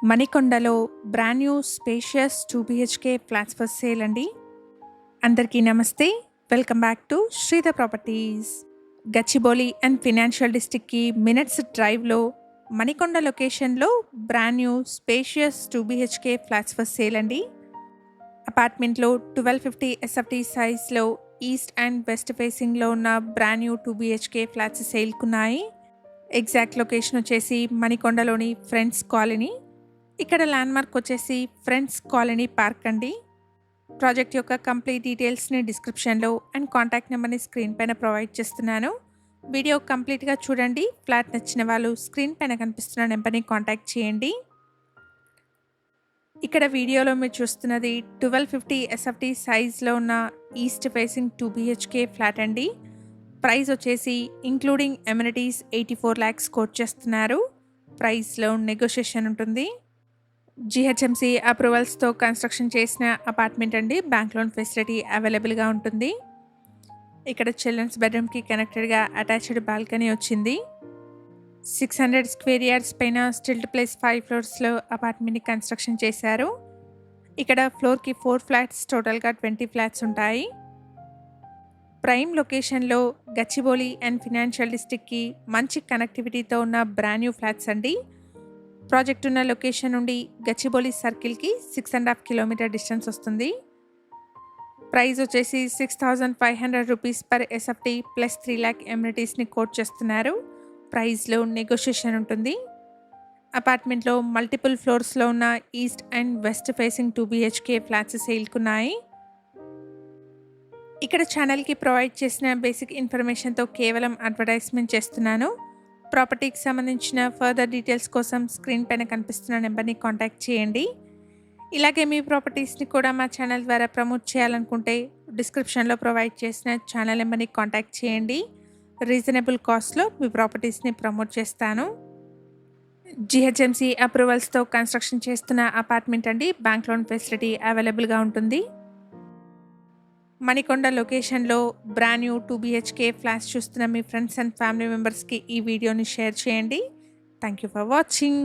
మణికొండలో brand new spacious 2 BHK flats for sale అండి. అందరికీ నమస్తే. Welcome back to Sridhar properties. Gachibowli and financial డిస్ట్రిక్ట్కి minutes డ్రైవ్లో మణికొండ లొకేషన్లో brand new spacious 2 BHK flats for sale అండి. అపార్ట్మెంట్లో 1250 ఎస్ఎఫ్టీ సైజ్లో ఈస్ట్ అండ్ వెస్ట్ ఫేసింగ్లో ఉన్న బ్రాండ్ న్యూ 2 బీహెచ్కే ఫ్లాట్స్ సేల్కున్నాయి. ఎగ్జాక్ట్ లొకేషన్ వచ్చేసి మణికొండలోని ఫ్రెండ్స్ కాలనీ. ఇక్కడ ల్యాండ్మార్క్ వచ్చేసి ఫ్రెండ్స్ కాలనీ పార్క్ అండి. ప్రాజెక్ట్ యొక్క కంప్లీట్ డీటెయిల్స్ని డిస్క్రిప్షన్లో అండ్ కాంటాక్ట్ నెంబర్ని స్క్రీన్ పైన ప్రొవైడ్ చేస్తున్నాను. వీడియో కంప్లీట్గా చూడండి. ఫ్లాట్ నచ్చిన వాళ్ళు స్క్రీన్ పైన కనిపిస్తున్న నెంబర్ని కాంటాక్ట్ చేయండి. ఇక్కడ వీడియోలో మీరు చూస్తున్నది 1250 ఎస్ఎఫ్టీ సైజ్లో ఉన్న ఈస్ట్ ఫేసింగ్ 2 బీహెచ్కే ఫ్లాట్ అండి. ప్రైస్ వచ్చేసి ఇంక్లూడింగ్ ఎమ్యూనిటీస్ 84 lakhs కోట్ చేస్తున్నారు. ప్రైస్లో నెగోషియేషన్ ఉంటుంది. జిహెచ్ఎంసీ అప్రూవల్స్తో కన్స్ట్రక్షన్ చేసిన అపార్ట్మెంట్ అండి. బ్యాంక్ లోన్ ఫెసిలిటీ అవైలబుల్గా ఉంటుంది. ఇక్కడ చిల్డ్రన్స్ బెడ్రూమ్కి కనెక్టెడ్గా అటాచ్డ్ బాల్కనీ వచ్చింది. 600 స్క్వేర్ యార్డ్స్ పైన స్టిల్డ్ ప్లేస్ 5 floors అపార్ట్మెంట్ని కన్స్ట్రక్షన్ చేశారు. ఇక్కడ ఫ్లోర్కి 4 flats, టోటల్గా 20 flats ఉంటాయి. ప్రైమ్ లొకేషన్లో గచ్చిబౌలి అండ్ ఫినాన్షియల్ డిస్ట్రిక్ట్కి మంచి కనెక్టివిటీతో ఉన్న బ్రాండ్ న్యూ ఫ్లాట్స్ అండి. ప్రాజెక్ట్ ఉన్న లొకేషన్ నుండి గచ్చిబౌలి సర్కిల్కి 6.5 kilometer డిస్టెన్స్ వస్తుంది. ప్రైస్ వచ్చేసి 6500 rupees per SFT plus 3 lakh ఎమ్యూనిటీస్ని కోట్ చేస్తున్నారు. ప్రైస్లో నెగోషియేషన్ ఉంటుంది. అపార్ట్మెంట్లో మల్టిపుల్ ఫ్లోర్స్లో ఉన్న east and west facing 2 BHK flats సేల్కున్నాయి. ఇక్కడ ఛానల్కి ప్రొవైడ్ చేసిన బేసిక్ ఇన్ఫర్మేషన్తో కేవలం అడ్వర్టైజ్మెంట్ చేస్తున్నాను. ప్రాపర్టీకి సంబంధించిన ఫర్దర్ డీటెయిల్స్ కోసం స్క్రీన్ పైన కనిపిస్తున్న నెంబర్ని కాంటాక్ట్ చేయండి. ఇలాగే మీ ప్రాపర్టీస్ని కూడా మా ఛానల్ ద్వారా ప్రమోట్ చేయాలనుకుంటే డిస్క్రిప్షన్లో ప్రొవైడ్ చేసిన ఛానల్ నెంబర్ని కాంటాక్ట్ చేయండి. రీజనబుల్ కాస్ట్లో మీ ప్రాపర్టీస్ని ప్రమోట్ చేస్తాను. జిహెచ్ఎంసీ అప్రూవల్స్తో కన్స్ట్రక్షన్ చేస్తున్న అపార్ట్మెంట్ అండి. బ్యాంక్ లోన్ ఫెసిలిటీ అవైలబుల్గా ఉంటుంది. మణికొండ లొకేషన్లో బ్రాండ్ న్యూ 2 బీహెచ్కే ఫ్లాట్స్ చూస్తున్న మీ ఫ్రెండ్స్ అండ్ ఫ్యామిలీ మెంబర్స్కి ఈ వీడియోని షేర్ చేయండి. Thank you for watching.